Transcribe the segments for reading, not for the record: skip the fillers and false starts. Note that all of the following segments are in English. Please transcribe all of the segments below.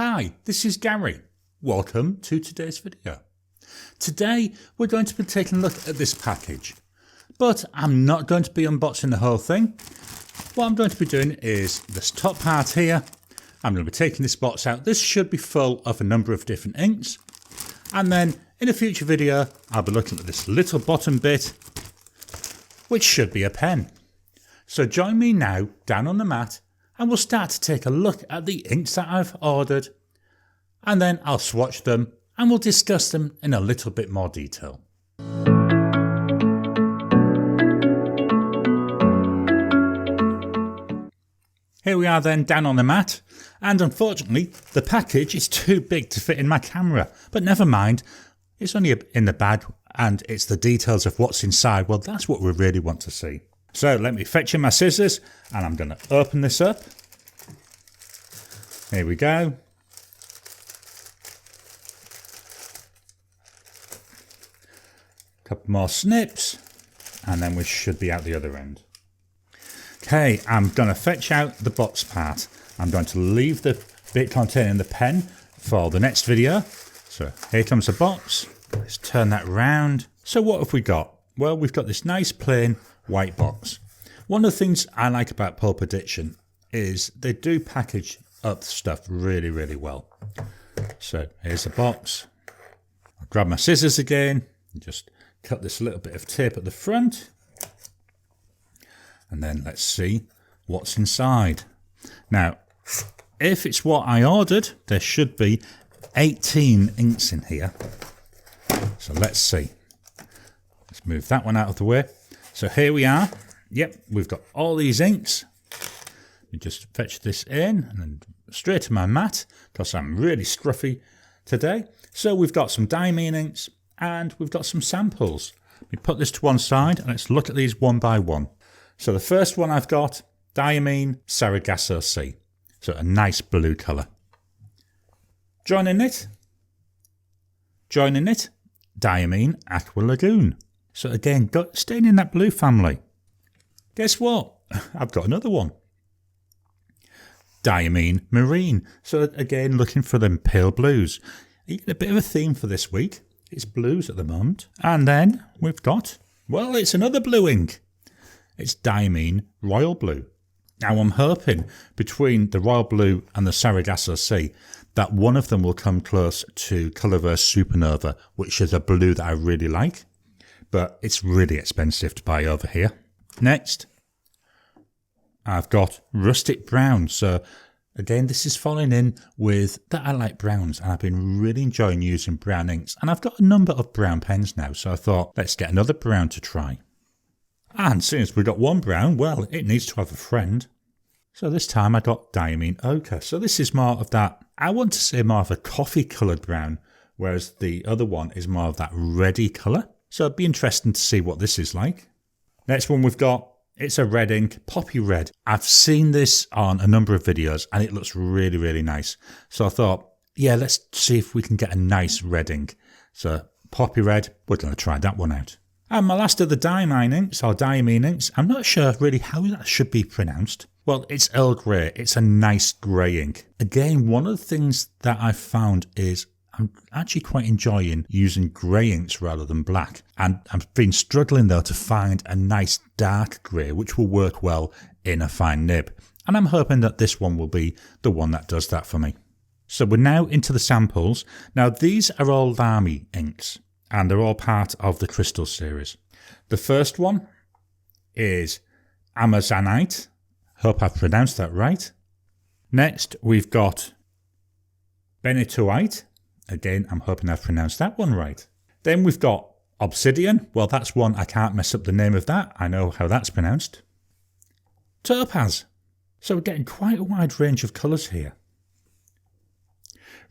Hi, this is Gary. Welcome to today's video. Today we're going to be taking a look at this package, but I'm not going to be unboxing the whole thing. What I'm going to be doing is this top part here. I'm going to be taking this box out. This should be full of a number of different inks, and then in a future video I'll be looking at this little bottom bit, which should be a pen. So join me now down on the mat and we'll start to take a look at the inks that I've ordered, and then I'll swatch them and we'll discuss them in a little bit more detail. Here we are then down on the mat, and unfortunately the package is too big to fit in my camera, but never mind, it's only in the bag and it's the details of what's inside. Well, that's what we really want to see. So let me fetch in my scissors and I'm going to open this up. Here we go. Couple more snips and then we should be out the other end. Okay, I'm going to fetch out the box part. I'm going to leave the bit containing the pen for the next video. So here comes the box. Let's turn that round. So what have we got? Well, we've got this nice plain white box. One of the things I like about Pulp Addiction is they do package up stuff really, really well. So here's the box. I'll grab my scissors again and just cut this little bit of tape at the front. And then let's see what's inside. Now, if it's what I ordered, there should be 18 inks in here. So let's see. Let's move that one out of the way. So here we are. Yep, we've got all these inks. Let me just fetch this in and then straight to my mat because I'm really scruffy today. So we've got some Diamine inks and we've got some samples. We put this to one side and let's look at these one by one. So the first one I've got, Diamine Sargasso Sea. So a nice blue colour. Joining it, Diamine Aqua Lagoon. So again, staying in that blue family. Guess what? I've got another one. Diamine Marine. So again, looking for them pale blues. You get a bit of a theme for this week. It's blues at the moment. And then we've got, well, it's another blue ink. It's Diamine Royal Blue. Now I'm hoping between the Royal Blue and the Sargasso Sea that one of them will come close to Colourverse Supernova, which is a blue that I really like, but it's really expensive to buy over here. Next, I've got Rustic Brown. So again, this is falling in with that I like browns, and I've been really enjoying using brown inks, and I've got a number of brown pens now, so I thought let's get another brown to try. And since we've got one brown, well, it needs to have a friend. So this time I got Diamine Ochre. So this is more of that, I want to say more of a coffee coloured brown, whereas the other one is more of that reddy colour. So it'd be interesting to see what this is like. Next one we've got, it's a red ink, Poppy Red. I've seen this on a number of videos and it looks really, really nice. So I thought, yeah, let's see if we can get a nice red ink. So Poppy Red, we're going to try that one out. And my last of the Diamine inks, or Diamine inks, I'm not sure really how that should be pronounced. Well, it's Earl Grey. It's a nice grey ink. Again, one of the things that I've found is I'm actually quite enjoying using grey inks rather than black. And I've been struggling though to find a nice dark grey, which will work well in a fine nib. And I'm hoping that this one will be the one that does that for me. So we're now into the samples. Now these are all Lamy inks, and they're all part of the Crystal series. The first one is Azurite. Hope I've pronounced that right. Next, we've got Benitoite. Again, I'm hoping I've pronounced that one right. Then we've got Obsidian. Well, that's one I can't mess up the name of that. I know how that's pronounced. Topaz. So we're getting quite a wide range of colours here.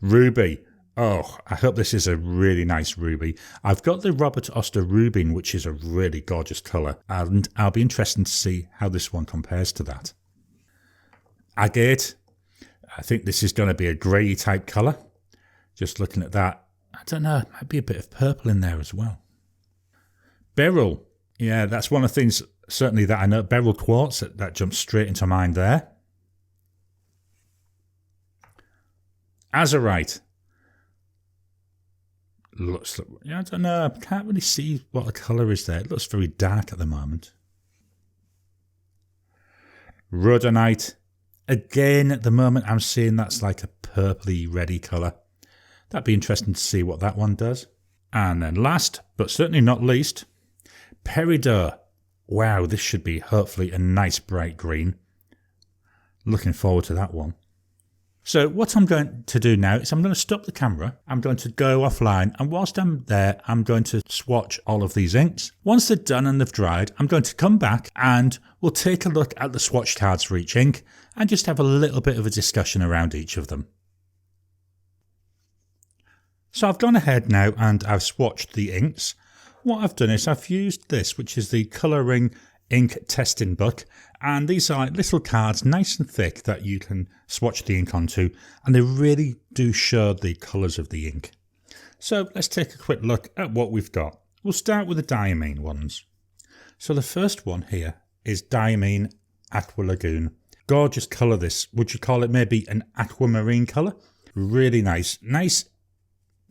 Ruby. Oh, I hope this is a really nice ruby. I've got the Robert Oster Rubin, which is a really gorgeous colour, and I'll be interested to see how this one compares to that. Agate. I think this is going to be a grey type colour. Just looking at that, I don't know, might be a bit of purple in there as well. Beryl. Yeah, that's one of the things certainly that I know. Beryl Quartz, that jumps straight into mind there. Azurite. Looks, I don't know, I can't really see what the colour is there. It looks very dark at the moment. Rhodonite. Again, at the moment, I'm seeing that's like a purpley reddy colour. That'd be interesting to see what that one does. And then last, but certainly not least, Peridot. Wow, this should be hopefully a nice bright green. Looking forward to that one. So what I'm going to do now is I'm going to stop the camera. I'm going to go offline, and whilst I'm there, I'm going to swatch all of these inks. Once they're done and they've dried, I'm going to come back and we'll take a look at the swatch cards for each ink and just have a little bit of a discussion around each of them. So I've gone ahead now and I've swatched the inks. What I've done is I've used this, which is the colouring ink testing book, and these are like little cards, nice and thick, that you can swatch the ink onto, and they really do show the colours of the ink. So let's take a quick look at what we've got. We'll start with the Diamine ones. So the first one here is Diamine Aqua Lagoon. Gorgeous colour this. Would you call it maybe an aquamarine colour? Really nice. Nice.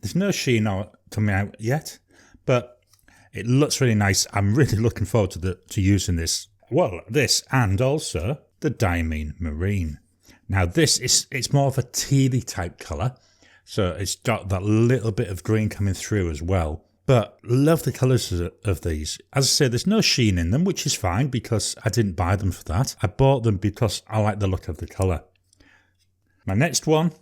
There's no sheen coming out yet, but it looks really nice. I'm really looking forward to using this. Well, this and also the Diamine Marine. Now it's more of a tealy type colour, so it's got that little bit of green coming through as well. But love the colours of these. As I say, there's no sheen in them, which is fine because I didn't buy them for that. I bought them because I like the look of the colour. My next one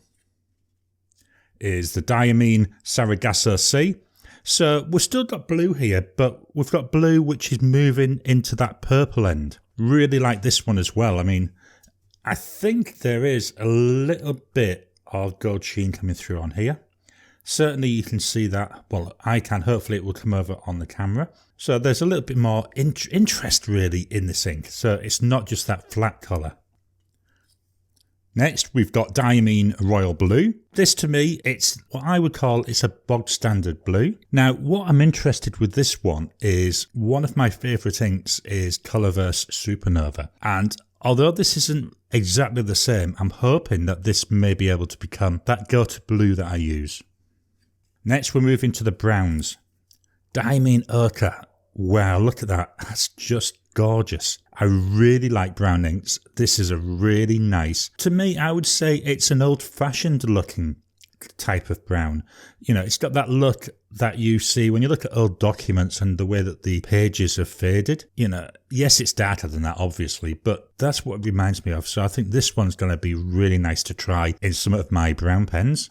is the Diamine Sargasso Sea. So we've still got blue here, but we've got blue which is moving into that purple end. Really like this one as well. I mean, I think there is a little bit of gold sheen coming through on here. Certainly you can see that. Well, I can. Hopefully it will come over on the camera. So there's a little bit more interest really in this ink. So it's not just that flat colour. Next, we've got Diamine Royal Blue. This to me, it's what I would call it's a bog standard blue. Now, what I'm interested with this one is one of my favourite inks is Colourverse Supernova. And although this isn't exactly the same, I'm hoping that this may be able to become that go-to blue that I use. Next, we're moving to the browns. Diamine Ochre. Wow, look at that. That's just gorgeous. I really like brown inks. This is a really nice, to me, I would say it's an old-fashioned looking type of brown. You know, it's got that look that you see when you look at old documents and the way that the pages have faded. You know, yes, it's darker than that, obviously, but that's what it reminds me of. So I think this one's going to be really nice to try in some of my brown pens.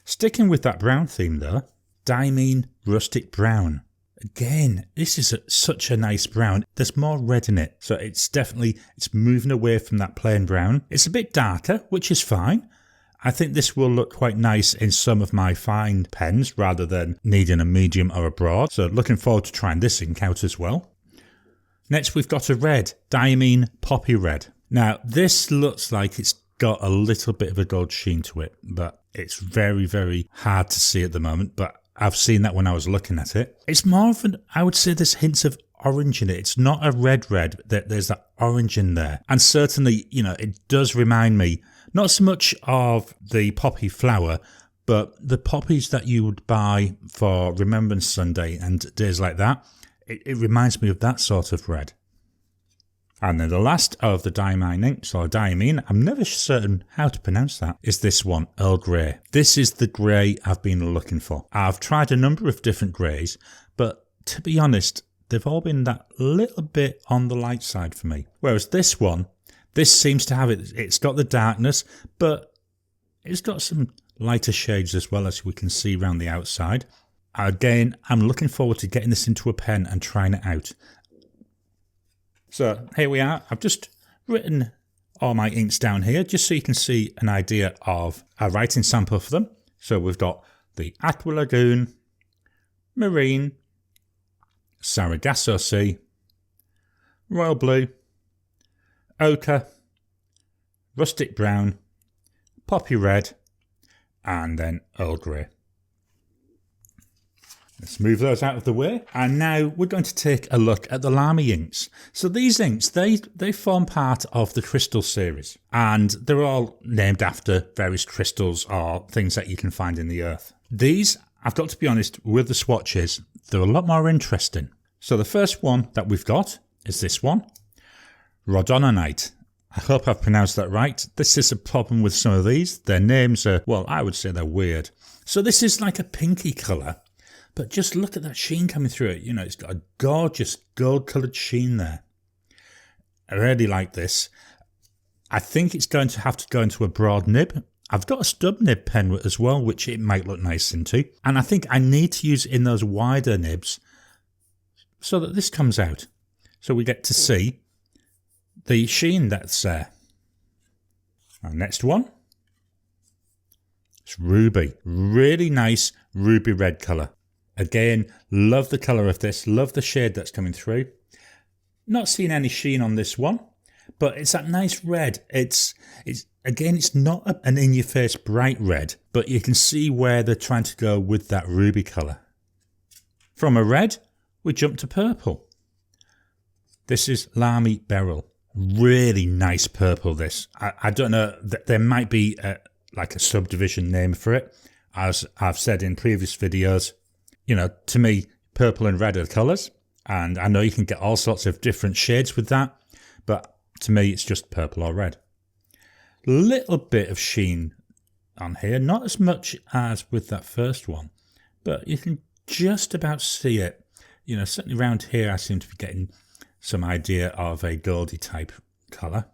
Sticking with that brown theme though, Diamine Rustic Brown. Again, this is such a nice brown. There's more red in it, so it's moving away from that plain brown. It's a bit darker, which is fine. I think this will look quite nice in some of my fine pens rather than needing a medium or a broad. So looking forward to trying this ink out as well. Next we've got a red, Diamine Poppy Red. Now this looks like it's got a little bit of a gold sheen to it, but it's very, very hard to see at the moment, but I've seen that when I was looking at it. It's more of an, I would say there's hints of orange in it. It's not a red, there's that orange in there. And certainly, you know, it does remind me, not so much of the poppy flower, but the poppies that you would buy for Remembrance Sunday and days like that. It reminds me of that sort of red. And then the last of the Diamine inks, or Diamine, I'm never certain how to pronounce that, is this one, Earl Grey. This is the grey I've been looking for. I've tried a number of different greys, but to be honest, they've all been that little bit on the light side for me. Whereas this one, this seems to have it, it's got the darkness, but it's got some lighter shades as well, as we can see around the outside. Again, I'm looking forward to getting this into a pen and trying it out. So here we are. I've just written all my inks down here just so you can see an idea of a writing sample for them. So we've got the Aqua Lagoon, Marine, Sargasso Sea, Royal Blue, Ochre, Rustic Brown, Poppy Red, and then Earl Grey. Let's move those out of the way. And now we're going to take a look at the Lamy inks. So these inks, they form part of the crystal series. And they're all named after various crystals or things that you can find in the earth. These, I've got to be honest, with the swatches, they're a lot more interesting. So the first one that we've got is this one. Rhodonite. I hope I've pronounced that right. This is a problem with some of these. Their names are, well, I would say they're weird. So this is like a pinky colour. But just look at that sheen coming through it. You know, it's got a gorgeous gold-coloured sheen there. I really like this. I think it's going to have to go into a broad nib. I've got a stub nib pen as well, which it might look nice into. And I think I need to use it in those wider nibs so that this comes out. So we get to see the sheen that's there. Our next one. It's Ruby. Really nice ruby red colour. Again, love the colour of this, love the shade that's coming through. Not seeing any sheen on this one, but it's that nice red. It's not an in-your-face bright red, but you can see where they're trying to go with that ruby colour. From a red, we jump to purple. This is Lamy Beryl. Really nice purple, this. I don't know, there might be like a subdivision name for it. As I've said in previous videos, you know, to me, purple and red are the colours, and I know you can get all sorts of different shades with that, but to me, it's just purple or red. Little bit of sheen on here, not as much as with that first one, but you can just about see it. You know, certainly around here, I seem to be getting some idea of a goldy type colour.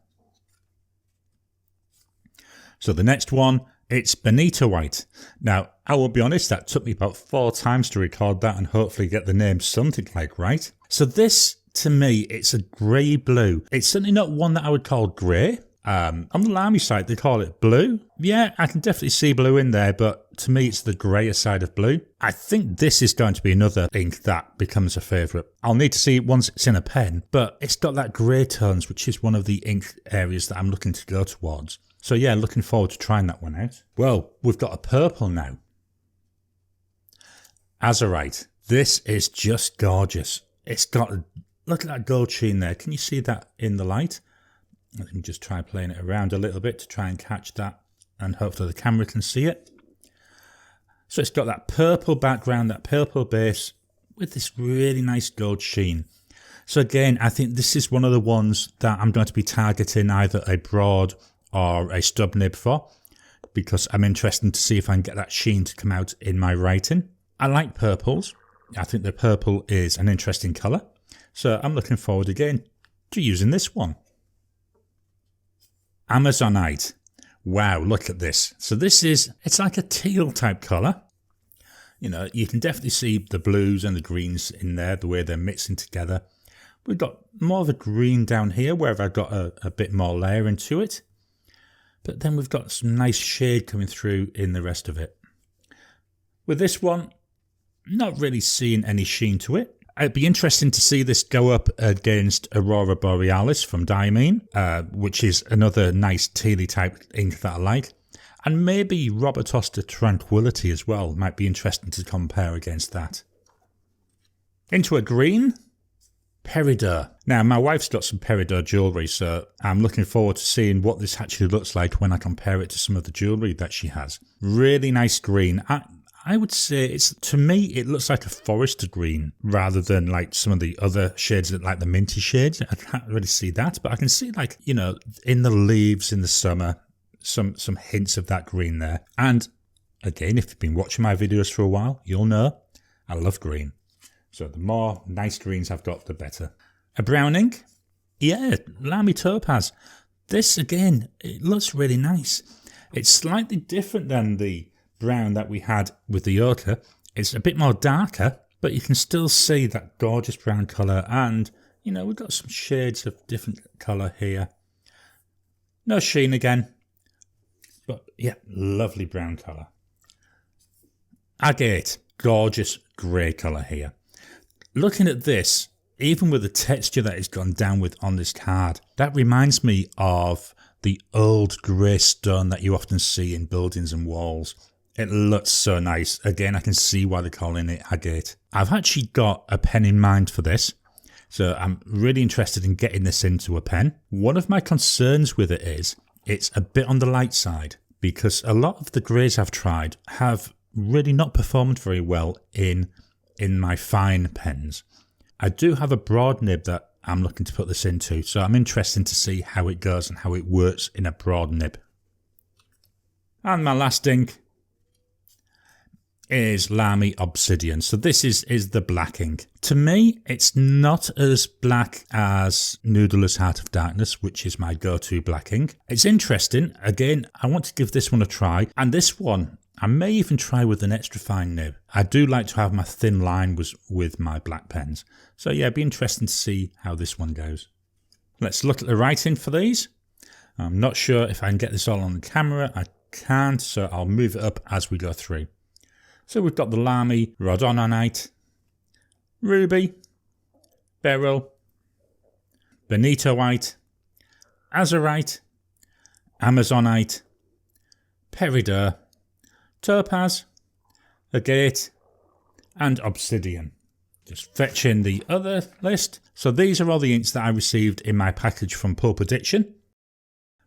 So the next one, it's Benitoite. Now, I will be honest, that took me about 4 times to record that and hopefully get the name something like right. So this, to me, it's a grey blue. It's certainly not one that I would call grey. On the Lamy site, they call it blue. Yeah, I can definitely see blue in there, but to me, it's the greyer side of blue. I think this is going to be another ink that becomes a favourite. I'll need to see it once it's in a pen, but it's got that grey tones, which is one of the ink areas that I'm looking to go towards. So yeah, looking forward to trying that one out. Well, we've got a purple now. Azurite. This is just gorgeous. It's got, look at that gold sheen there. Can you see that in the light? Let me just try playing it around a little bit to try and catch that, and hopefully the camera can see it. So it's got that purple background, that purple base, with this really nice gold sheen. So again, I think this is one of the ones that I'm going to be targeting either a broad or a stub nib for, because I'm interested to see if I can get that sheen to come out in my writing. I like purples. I think the purple is an interesting colour. So I'm looking forward again to using this one. Amazonite. Wow, look at this. So this is, it's like a teal type colour. You know, you can definitely see the blues and the greens in there, the way they're mixing together. We've got more of a green down here where I've got a bit more layering to it. But then we've got some nice shade coming through in the rest of it. With this one, not really seeing any sheen to it. It'd be interesting to see this go up against Aurora Borealis from Diamine, which is another nice tealy type ink that I like. And maybe Robertos de Tranquility as well. Might be interesting to compare against that. Into a green, Peridot. Now, my wife's got some Peridot jewellery, so I'm looking forward to seeing what this actually looks like when I compare it to some of the jewellery that she has. Really nice green. I would say it's, to me, it looks like a forest green rather than like some of the other shades, like the minty shades. I can't really see that, but I can see, like, you know, in the leaves in the summer, some hints of that green there. And again, if you've been watching my videos for a while, you'll know I love green. So the more nice greens I've got, the better. A brown ink? Yeah, Lamy Topaz. This, again, it looks really nice. It's slightly different than the brown that we had with the ochre. It's a bit more darker, but you can still see that gorgeous brown colour, and you know, we've got some shades of different colour here. No sheen again, but yeah, lovely brown colour. Agate, gorgeous grey colour here. Looking at this, even with the texture that it's gone down with on this card, that reminds me of the old grey stone that you often see in buildings and walls. It looks so nice. Again, I can see why they're calling it Agate. I've actually got a pen in mind for this, so I'm really interested in getting this into a pen. One of my concerns with it is it's a bit on the light side, because a lot of the greys I've tried have really not performed very well in my fine pens. I do have a broad nib that I'm looking to put this into, so I'm interested to see how it goes and how it works in a broad nib. And my last ink is Lamy Obsidian. So this is the black ink. To me, it's not as black as Noodler's Heart of Darkness, which is my go-to black ink. It's interesting. Again, I want to give this one a try. And this one, I may even try with an extra fine nib. I do like to have my thin line with my black pens. So yeah, it'd be interesting to see how this one goes. Let's look at the writing for these. I'm not sure if I can get this all on the camera. I can't, so I'll move it up as we go through. So we've got the Lamy Rhodonite, Ruby, Beryl, Benitoite, Azurite, Amazonite, Peridot, Topaz, Agate, and Obsidian. Just fetching the other list. So these are all the inks that I received in my package from Pulp Addiction.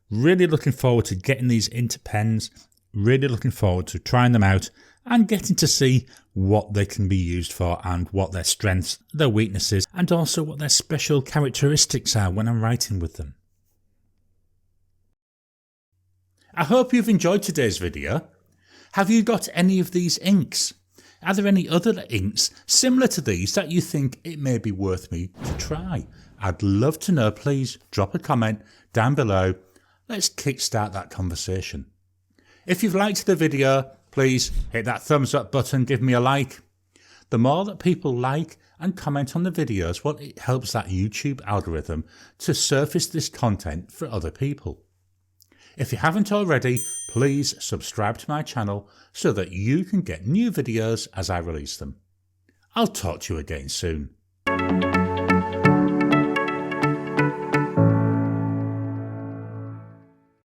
Really looking forward to getting these into pens. Really looking forward to trying them out and getting to see what they can be used for and what their strengths, their weaknesses, and also what their special characteristics are when I'm writing with them. I hope you've enjoyed today's video. Have you got any of these inks? Are there any other inks similar to these that you think it may be worth me to try? I'd love to know. Please drop a comment down below. Let's kickstart that conversation. If you've liked the video, please hit that thumbs up button, give me a like. The more that people like and comment on the videos, well, it helps that YouTube algorithm to surface this content for other people. If you haven't already, please subscribe to my channel so that you can get new videos as I release them. I'll talk to you again soon.